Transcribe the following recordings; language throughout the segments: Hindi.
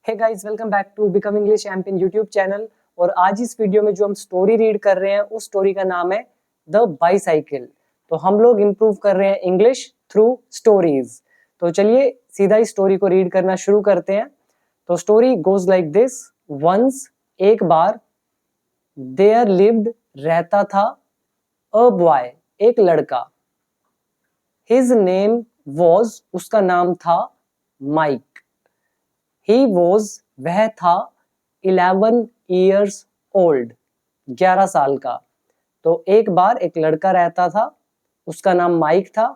Hey guys, welcome back to become English champion YouTube channel. और आज इस वीडियो में जो हम स्टोरी रीड कर रहे हैं उस स्टोरी का नाम है द बाईसाइकिल। तो हम लोग इम्प्रूव कर रहे हैं इंग्लिश थ्रू स्टोरीज। तो चलिए सीधा इस स्टोरी को रीड करना शुरू करते हैं। तो story goes like this. Once, एक बार, देयर लिव्ड, रहता था, अ बॉय, एक लड़का। हिज नेम वॉज, उसका नाम था माइक। ही वॉज, वह था, 11 years old, 11 साल का। तो एक बार एक लड़का रहता था, उसका नाम माइक था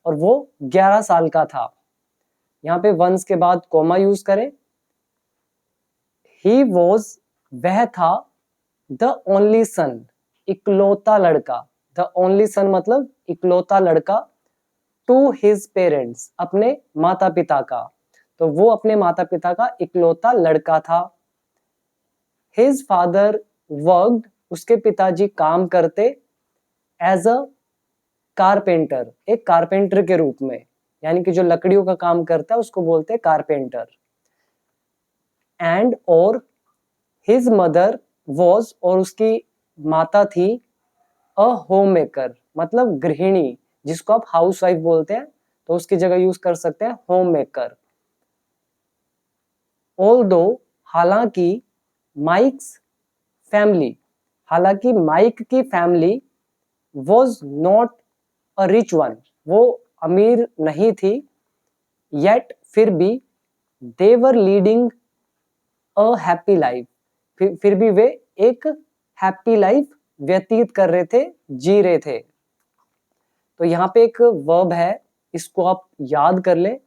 और वो 11 साल का था। यहाँ पे वंस के बाद कोमा यूज करें। ही वॉज, वह था, द ओनली सन, इकलौता लड़का। द ओनली सन मतलब इकलौता लड़का, टू हिज पेरेंट्स, अपने माता पिता का। तो वो अपने माता पिता का इकलौता लड़का था। हिज फादर वर्कड, उसके पिताजी काम करते, एज अ कारपेंटर, एक कारपेंटर के रूप में, यानी कि जो लकड़ियों का काम करता है उसको बोलते हैं कारपेंटर। एंड, और, हिज मदर वॉज, और उसकी माता थी, अ होम मेकर, मतलब गृहिणी, जिसको आप हाउस वाइफ बोलते हैं, तो उसकी जगह यूज कर सकते हैं होम मेकर। ऑल्दो, हालांकि, माइक्स फैमिली, हालांकि माइक की family, was not a rich one, वो अमीर नहीं थी, येट, फिर भी, दे वर लीडिंग अ हैप्पी लाइफ, फिर भी वे एक हैप्पी लाइफ व्यतीत कर रहे थे, जी रहे थे। तो यहाँ पे एक वर्ब है, इसको आप याद कर ले,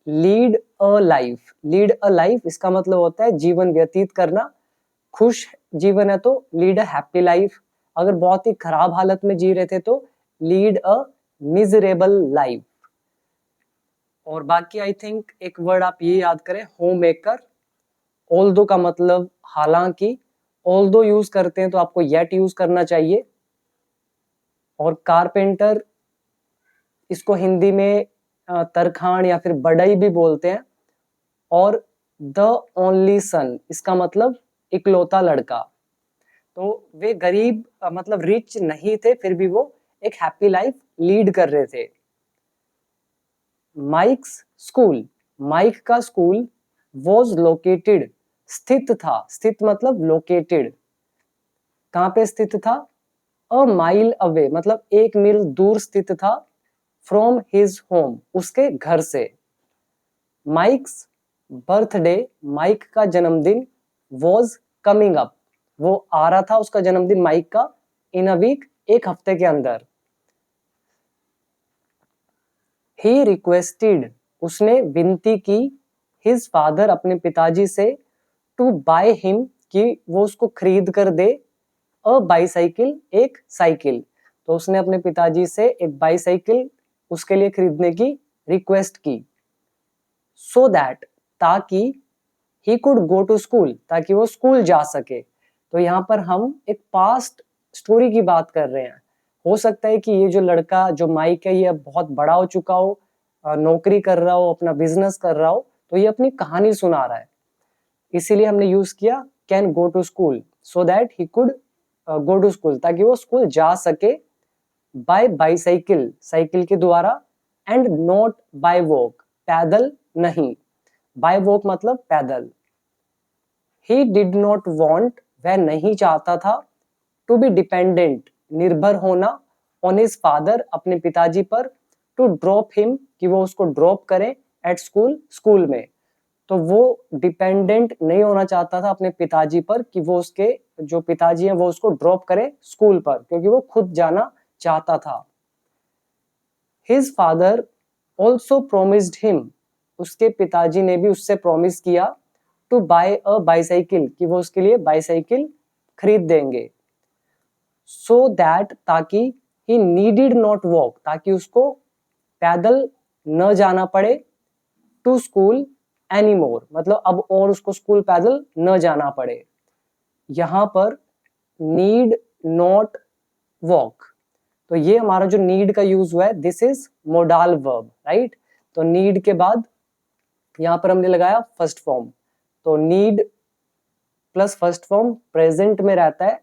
lead a life. Lead a life इसका मतलब होता है जीवन व्यतीत करना। खुश जीवन है तो लीड अ हैप्पी लाइफ, अगर बहुत ही खराब हालत में जी रहे थे तो लीड अ मिजरेबल लाइफ। और बाकी आई थिंक एक वर्ड आप ये याद करें, होम मेकर। ऑल्दो का मतलब हालांकि, ऑल्दो यूज करते हैं तो आपको येट यूज करना चाहिए। और कारपेंटर, इसको हिंदी में तरखान या फिर बढ़ई भी बोलते हैं। और द ओनली सन, इसका मतलब इकलौता लड़का। तो वे गरीब मतलब रिच नहीं थे, फिर भी वो एक हैप्पी लाइफ लीड कर रहे थे। माइक्स स्कूल, माइक का स्कूल, वॉज लोकेटेड, स्थित था, स्थित मतलब लोकेटेड, कहां पे स्थित था, अ माइल अवे, मतलब 1 मील दूर स्थित था, फ्रॉम हिज होम, उसके घर से। माइक्स बर्थडे, माइक का जन्मदिन, वॉज कमिंग अप, वो आ रहा था, उसका जन्मदिन माइक का, इन अ वीक, एक हफ्ते के अंदर। ही रिक्वेस्टेड, उसने विनती की, हिज फादर, अपने पिताजी से, टू बाय हिम, कि वो उसको खरीद कर दे, अ बाईसाइकिल, एक साइकिल। तो उसने अपने पिताजी से एक बाईसाइकिल उसके लिए खरीदने की रिक्वेस्ट की। सो दैट, ताकि, he could go to school, ताकि वो स्कूल जा सके। तो यहाँ पर हम एक पास्ट स्टोरी की बात कर रहे हैं। हो सकता है कि ये जो लड़का जो माइक है ये बहुत बड़ा हो चुका हो, नौकरी कर रहा हो, अपना बिजनेस कर रहा हो, तो ये अपनी कहानी सुना रहा है, इसीलिए हमने यूज किया can go to school, so that he could go to school, ताकि वो स्कूल जा सके, बाय बाईसाइकिल, साइकिल के द्वारा, एंड नॉट बाय वॉक, पैदल नहीं, बाय वॉक मतलब पैदल। ही डिड नॉट वॉन्ट, वह नहीं चाहता था, टू बी डिपेंडेंट, निर्भर होना, ऑन हिज फादर, अपने पिताजी पर, टू ड्रॉप हिम, कि वो उसको ड्रॉप करें, एट स्कूल, स्कूल में। तो वो डिपेंडेंट नहीं होना चाहता था अपने पिताजी पर, कि वो उसके जो पिताजी हैं वो उसको ड्रॉप करें स्कूल पर, क्योंकि वो खुद जाना चाहता था। His father also promised him, उसके पिताजी ने भी उससे प्रॉमिस किया, टू बाय अ बाईसाइकिल, कि वो उसके लिए बाईसाइकिल खरीद देंगे। सो दैट, ताकि, ही नीडिड नॉट वॉक, ताकि उसको पैदल न जाना पड़े, टू स्कूल एनीमोर, मतलब अब और उसको स्कूल पैदल न जाना पड़े। यहां पर नीड नॉट वॉक, तो ये हमारा जो नीड का यूज हुआ है, this is modal verb, right. तो नीड के बाद यहां पर हमने लगाया फर्स्ट फॉर्म, तो need plus first form present में रहता है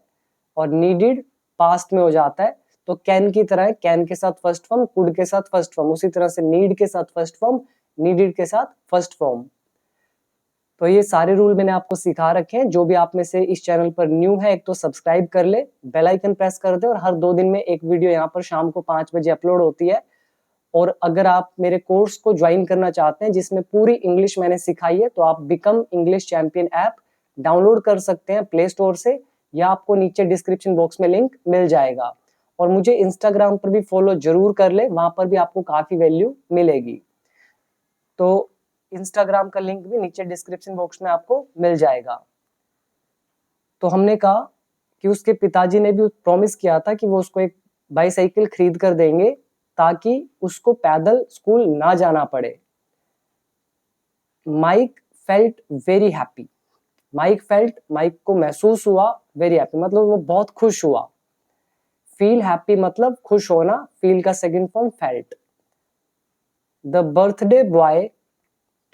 और नीडेड पास्ट में हो जाता है। तो कैन की तरह है, कैन के साथ फर्स्ट फॉर्म, कुड के साथ फर्स्ट फॉर्म, उसी तरह से नीड के साथ फर्स्ट फॉर्म, नीडेड के साथ फर्स्ट फॉर्म। तो ये सारे रूल मैंने आपको सिखा रखे हैं। जो भी आप में से इस चैनल पर न्यू है, एक तो सब्सक्राइब कर ले, बेल आइकन प्रेस कर दे, और हर 2 दिन में एक वीडियो यहाँ पर शाम को 5 बजे अपलोड होती है। और अगर आप मेरे कोर्स को ज्वाइन करना चाहते हैं जिसमें पूरी इंग्लिश मैंने सिखाई है, तो आप become English champion app download कर सकते हैं प्ले स्टोर से, या आपको नीचे डिस्क्रिप्शन बॉक्स में लिंक मिल जाएगा। और मुझे इंस्टाग्राम पर भी फॉलो जरूर कर ले, वहां पर भी आपको काफी वैल्यू मिलेगी। तो इंस्टाग्राम का लिंक भी नीचे डिस्क्रिप्शन बॉक्स में आपको मिल जाएगा। तो हमने कहा कि उसके पिताजी ने भी प्रॉमिस किया था कि वो उसको एक बाईसाइकिल खरीद कर देंगे ताकि उसको पैदल स्कूल ना जाना पड़े। Mike felt very happy. Mike को महसूस हुआ, वेरी हैप्पी मतलब वो बहुत खुश हुआ। फील हैप्पी मतलब खुश होना, फील का second form felt. The birthday boy,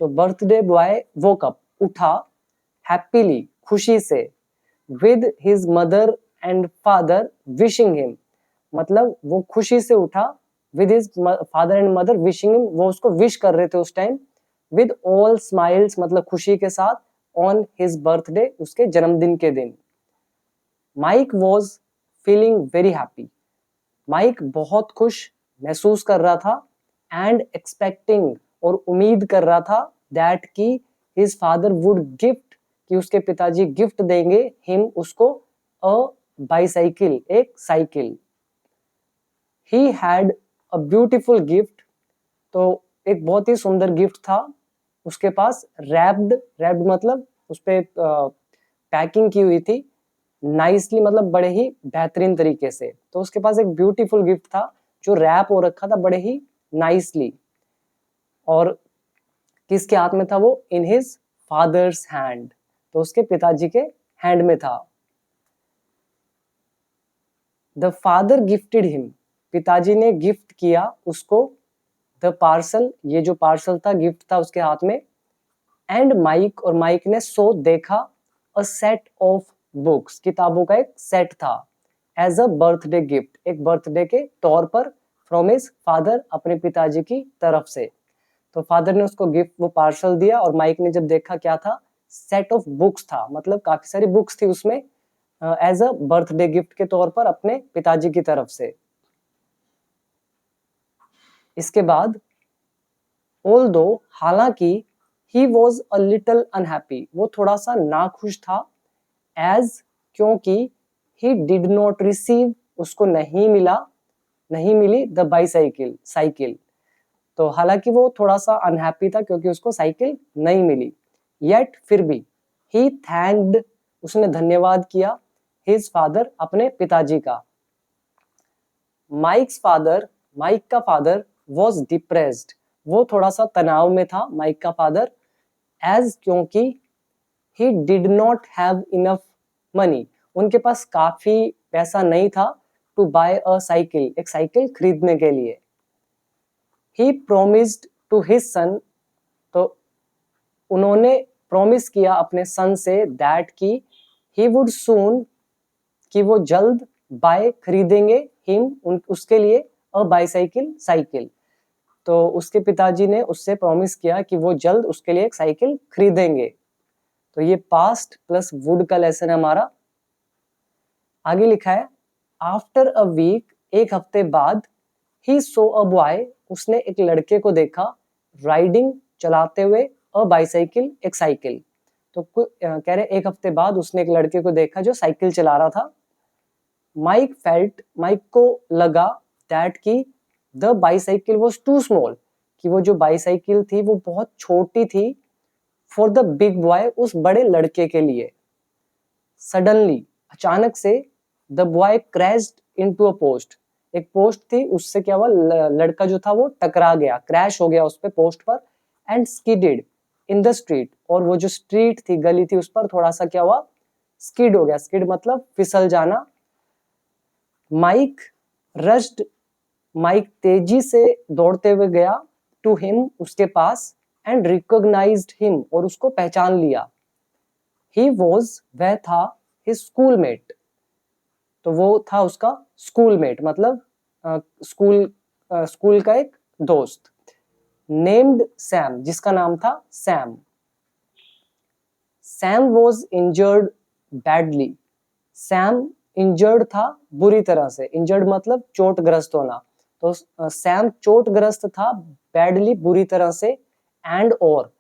तो बर्थडे बॉय वोक अप, उठा, हैप्पीली खुशी से, with his mother and father wishing him, मतलब वो खुशी से उठा, with his father and mother wishing him, वो उसको विश कर रहे थे उस टाइम, विद ऑल स्माइल्स मतलब खुशी के साथ, ऑन हिज बर्थडे उसके जन्मदिन के दिन। Mike was feeling very happy, Mike बहुत खुश महसूस कर रहा था, एंड एक्सपेक्टिंग और उम्मीद कर रहा था, दैट की हिज फादर वुड गिफ्ट, कि उसके पिताजी गिफ्ट देंगे, हिम उसको, अ बाईसाइकिल एक cycle. He had a beautiful gift, तो एक बहुत ही सुंदर गिफ्ट था उसके पास। रैप्ड मतलब उस पे पैकिंग की हुई थी, नाइसली मतलब बड़े ही बेहतरीन तरीके से। तो उसके पास एक ब्यूटीफुल गिफ्ट था जो रैप हो रखा था बड़े ही नाइसली। और किसके हाथ में था वो? इन हिज फादर्स हैंड, तो उसके पिताजी के हैंड में था। द फादर गिफ्टेड हिम, पिताजी ने गिफ्ट किया उसको, द पार्सल, ये जो पार्सल था गिफ्ट था उसके हाथ में, एंड माइक, और माइक ने सो देखा, अ सेट ऑफ बुक्स, किताबों का एक सेट था, एज अ बर्थडे गिफ्ट, एक बर्थडे के तौर पर, फ्रॉम हिज फादर, अपने पिताजी की तरफ से। तो फादर ने उसको गिफ्ट वो पार्सल दिया, और माइक ने जब देखा क्या था, सेट ऑफ बुक्स था, मतलब काफी सारी बुक्स थी उसमें, एज अ बर्थडे गिफ्ट के तौर पर अपने पिताजी की तरफ से। इसके बाद ऑल्दो, हालांकि, he was a little unhappy, वो थोड़ा सा नाखुश था, एज क्योंकि, ही डिड नॉट रिसीव, उसको नहीं मिली द बाईसाइकिल साइकिल। तो हालांकि वो थोड़ा सा अनहैप्पी था क्योंकि उसको साइकिल नहीं मिली, येट फिर भी, ही थैंक्ड, उसने धन्यवाद किया, हिज फादर, अपने पिताजी का। माइक्स फादर, माइक का फादर, वॉज डिप्रेस्ड, वो थोड़ा सा तनाव में था माइक का फादर, एज क्योंकि, he did not have enough money, उनके पास काफी पैसा नहीं था, टू बाय अ साइकिल, एक साइकिल खरीदने के लिए। ही प्रोमिस्ड टू हिज सन, तो उन्होंने प्रॉमिस किया अपने सन से, दैट की, ही वुड सून, कि वो जल्द, बाय खरीदेंगे, हिम उसके लिए, अ बाईसाइकिल साइकिल। तो उसके पिताजी ने उससे प्रॉमिस किया कि वो जल्द उसके लिए एक साइकिल खरीदेंगे। तो ये पास्ट प्लस वुड का लेसन है हमारा। आगे लिखा है, आफ्टर अ वीक, एक हफ्ते बाद, ही सो अ बॉय, उसने एक लड़के को देखा, राइडिंग, चलाते हुए, अ बाईसाइकिल, एक साइकिल। तो कह रहे एक हफ्ते बाद उसने एक लड़के को देखा जो साइकिल चला रहा था। माइक फेल्ट, माइक को लगा, दैट की, the bicycle was too small, कि वो जो बाईसाइकिल थी वो बहुत छोटी थी, फॉर द बिग बॉय, उस बड़े लड़के के लिए। सडनली, अचानक से, the boy crashed into a post, एक पोस्ट थी उससे क्या हुआ, लड़का जो था वो टकरा गया, क्रैश हो गया उस पे पोस्ट पर, एंड स्किडेड इन द स्ट्रीट, और वो जो स्ट्रीट थी, गली थी, उस पर थोड़ा सा क्या हुआ, स्किड हो गया, स्किड मतलब फिसल जाना। माइक रश्ड, माइक तेजी से दौड़ते हुए गया, टू हिम, उसके पास, एंड रिकॉग्नाइज्ड हिम, और उसको पहचान लिया। ही वॉज, वह था, हिज स्कूलमेट, तो वो था उसका स्कूलमेट, मतलब स्कूल का एक दोस्त। नेम्ड सैम, जिसका नाम था Sam. Sam was injured badly, Sam injured था बुरी तरह से, इंजर्ड मतलब चोटग्रस्त होना, तो सैम चोटग्रस्त था बैडली बुरी तरह से, एंड और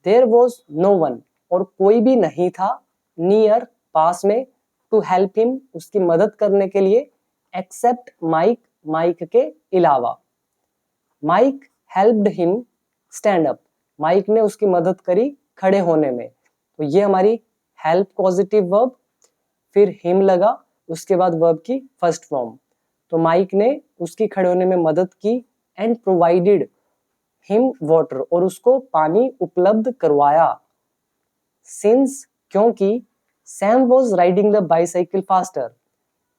देयर वॉज नो वन, और कोई भी नहीं था, नियर पास में, टू हेल्प हिम, उसकी मदद करने के लिए, एक्सेप्ट माइक, माइक के अलावा। Mike helped him stand up, Mike ने उसकी मदद करी खड़े होने में, तो ये हमारी हेल्प पॉजिटिव वर्ब, फिर हिम लगा, उसके बाद वर्ब की फर्स्ट फॉर्म, तो माइक ने उसकी खड़े होने में मदद की, एंड प्रोवाइडेड हिम वाटर, और उसको पानी उपलब्ध करवाया, सिंस, क्योंकि, Sam was riding the bicycle faster,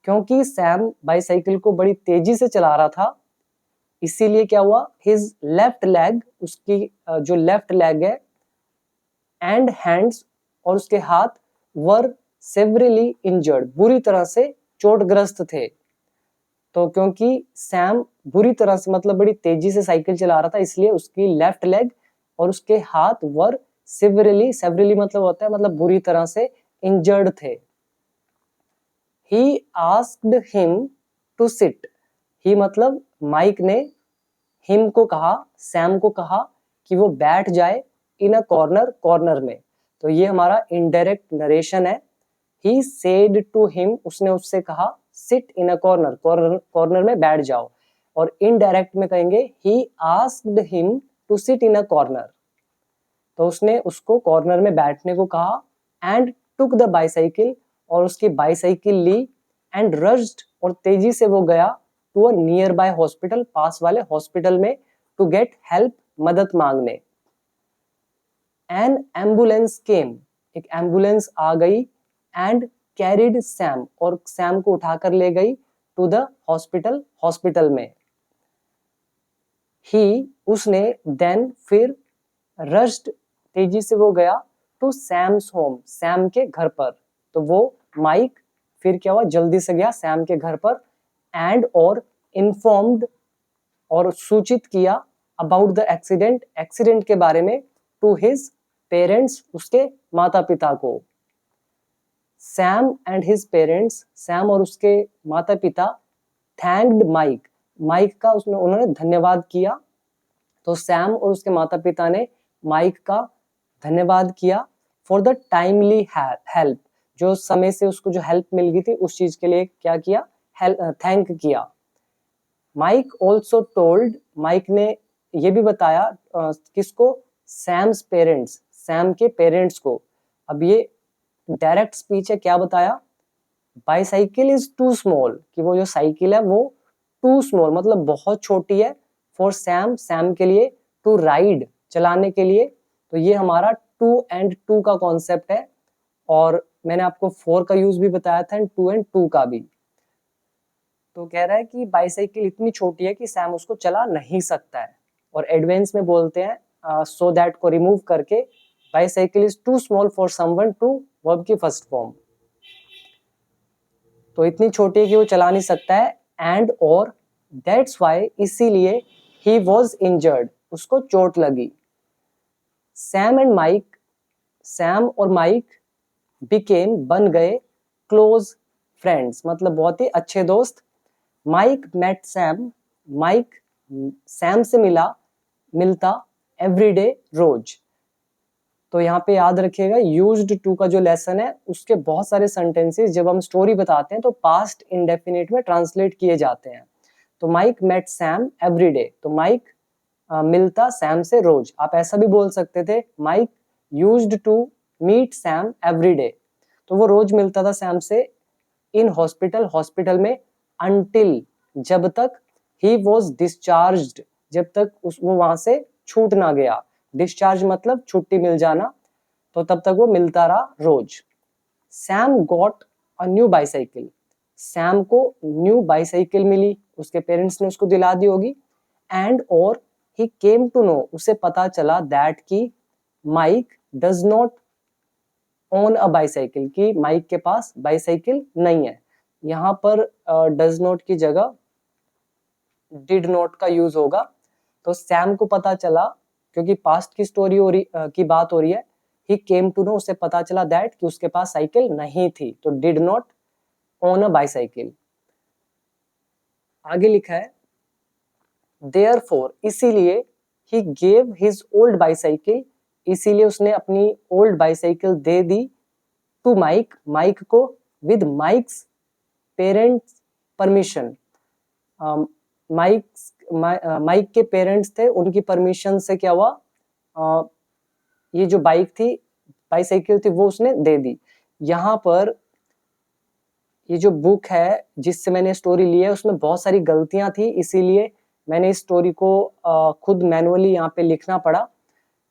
क्योंकि सैम बाईसाइकिल को बड़ी तेजी से चला रहा था, इसीलिए क्या हुआ, हिज लेफ्ट लेग, उसकी जो लेफ्ट लेग है, एंड हैंड्स, और उसके हाथ, वर सेवरली इंजर्ड, बुरी तरह से चोटग्रस्त थे, तो क्योंकि सैम बुरी तरह से मतलब बड़ी तेजी से साइकिल चला रहा था, इसलिए उसकी लेफ्ट लेग और उसके हाथ वर सेवरली, सेवरली मतलब होता है मतलब बुरी तरह से इंजर्ड थे। He asked him to sit, he मतलब माइक ने हिम को कहा, सैम को कहा कि वो बैठ जाए, इन अ कॉर्नर, कॉर्नर में, तो ये हमारा इनडायरेक्ट नरेशन है। ही सेड टू हिम, उसने उससे कहा, sit in a corner, corner में बैठ जाओ, और इनडायरेक्ट में कहेंगे he asked him to sit in a corner, तो उसने उसको कॉर्नर में बैठने को कहा, एंड टुक द बाईसाइकिल, और उसकी बाईसाइकिल ली, एंड रश्ड, और तेजी से वो गया, to a nearby hospital, पास वाले हॉस्पिटल में, टू गेट हेल्प, मदद मांगने। एन एम्बुलेंस केम, एक एम्बुलेंस आ गई, एंड कैरिड सैम, और सैम को उठाकर ले गई, टू द हॉस्पिटल, हॉस्पिटल में। ही, उसने, देन, फिर, रश्ड, तेजी से वो गया, टू सैम्स होम, सैम के घर पर, तो वो माइक फिर क्या हुआ, जल्दी से गया सैम के घर पर, एंड और इन्फॉर्म्ड, और सूचित किया, अबाउट द एक्सीडेंट, एक्सीडेंट के बारे में, टू हिज पेरेंट्स, उसके माता पिता को। Sam and his parents, Sam और उसके माता पिता, थैंक्ड माइक, माइक का उन्होंने धन्यवाद किया, तो सैम और उसके माता पिता ने माइक का धन्यवाद किया, फॉर द टाइमली हेल्प, जो समय से उसको जो हेल्प मिल गई थी उस चीज के लिए क्या किया, थैंक किया। माइक ऑल्सो टोल्ड, माइक ने ये भी बताया, किसको, सैम्स पेरेंट्स, सैम के पेरेंट्स को। अब ये डायरेक्ट स्पीच है, क्या बताया, बाईसाइकिल इज टू स्मॉल, कि वो जो साइकिल है वो टू स्मॉल मतलब बहुत छोटी है, फॉर सैम, सैम के लिए, टू राइड, चलाने के लिए, तो ये हमारा टू एंड टू का कॉन्सेप्ट है, और मैंने आपको फोर का यूज भी बताया था, टू एंड टू का भी। तो कह रहा है कि बाईसाइकिल इतनी छोटी है कि सैम उसको चला नहीं सकता है, और एडवांस में बोलते हैं सो दैट को रिमूव करके, bicycle is too small for someone to, verb की फर्स्ट फॉर्म, तो इतनी छोटी है कि वो चला नहीं सकता है, एंड और दैट्स वाई, इसीलिए, ही वॉज इंजर्ड, उसको चोट लगी। सैम एंड माइक, सैम और माइक, बिकेम, बन गए, क्लोज फ्रेंड्स मतलब बहुत ही अच्छे दोस्त। Mike met Sam, Mike Sam से मिलता एवरीडे, रोज, तो यहाँ पे याद रखिएगा यूज्ड टू का जो लेसन है उसके बहुत सारे सेंटेंसेस जब हम स्टोरी बताते हैं तो पास्ट इंडेफिनिट में ट्रांसलेट किए जाते हैं। तो माइक मेट सैम एवरीडे, तो माइक मिलता सैम से रोज, आप ऐसा भी बोल सकते थे, Mike used to meet Sam everyday, तो वो रोज मिलता था सैम से, इन हॉस्पिटल, हॉस्पिटल में, अनटिल, जब तक, ही वॉज डिस्चार्ज्ड, जब तक वो वहां से छूट ना गया, डिस्चार्ज मतलब छुट्टी मिल जाना, तो तब तक वो मिलता रहा रोज। Sam got a new bicycle, Sam को न्यू बाईसाइकिल मिली, उसके पेरेंट्स ने उसको दिला दी होगी, एंड और ही केम टू नो, उसे पता चला, दैट की Mike does not on a bicycle, कि माइक के पास बाईसाइकिल नहीं है। यहाँ पर डज नॉट की जगह डिड नॉट का यूज होगा। तो सैम को पता चला, क्योंकि पास्ट की स्टोरी की बात हो रही है, ही केम टू नो, उसे पता चला दैट कि उसके पास साइकिल नहीं थी, तो did not on a bicycle. आगे लिखा है देयरफॉर, इसीलिए he gave his old bicycle, इसीलिए उसने अपनी ओल्ड बाईसाइकिल दे दी टू माइक, माइक को, with Mike's parents permission. Mike के पेरेंट्स थे, उनकी परमिशन से क्या हुआ, ये जो बाइक थी, बाईसाइकिल थी, वो उसने दे दी। यहाँ पर ये जो बुक है जिससे मैंने स्टोरी ली है उसमें बहुत सारी गलतियां थी, इसीलिए मैंने इस स्टोरी को खुद मैनुअली यहाँ पे लिखना पड़ा।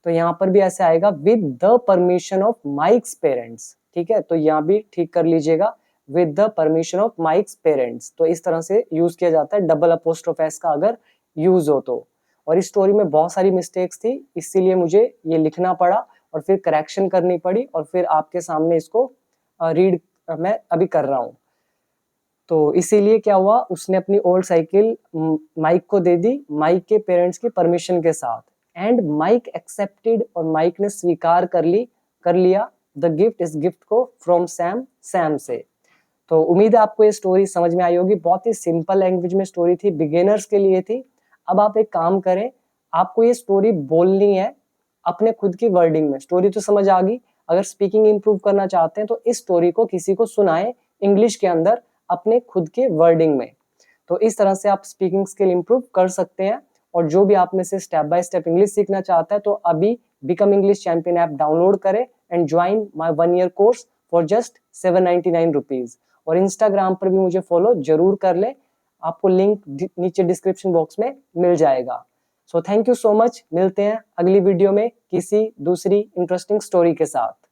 तो यहाँ पर भी ऐसे आएगा with the permission of mics parents, ठीक है, तो यहाँ भी ठीक कर लीजिएगा, with the permission of mics parents. तो इस तरह से यूज किया जाता है डबल अपोस्ट्रोफ एस का अगर यूज हो तो। और इस स्टोरी में बहुत सारी मिस्टेक्स थी, इसीलिए मुझे ये लिखना पड़ा और फिर करेक्शन करनी पड़ी, और फिर आपके सामने इसको रीड मैं अभी कर रहा हूँ। तो इसीलिए क्या हुआ, उसने अपनी ओल्ड साइकिल माइक को दे दी, माइक के पेरेंट्स की परमिशन के साथ, एंड माइक एक्सेप्टेड, और माइक ने स्वीकार कर लिया द गिफ्ट, इस गिफ्ट को, फ्रॉम सैम, सैम से। तो उम्मीद है आपको ये स्टोरी समझ में आई होगी, बहुत ही सिंपल लैंग्वेज में स्टोरी थी, बिगिनर्स के लिए थी। अब आप एक काम करें, आपको ये स्टोरी बोलनी है अपने खुद की वर्डिंग में। स्टोरी तो समझ आ गई, अगर स्पीकिंग इंप्रूव करना चाहते हैं तो इस स्टोरी को किसी को सुनाएं इंग्लिश के अंदर अपने खुद के वर्डिंग में। तो इस तरह से आप स्पीकिंग स्किल इंप्रूव कर सकते हैं। और जो भी आप में से स्टेप बाय स्टेप इंग्लिश सीखना चाहता है तो अभी become English champion app download करें and join my 1 year course for just 799 rupees. और इंस्टाग्राम पर भी मुझे फॉलो जरूर कर ले, आपको लिंक नीचे डिस्क्रिप्शन बॉक्स में मिल जाएगा। So thank you so much, मिलते हैं अगली वीडियो में किसी दूसरी इंटरेस्टिंग स्टोरी के साथ।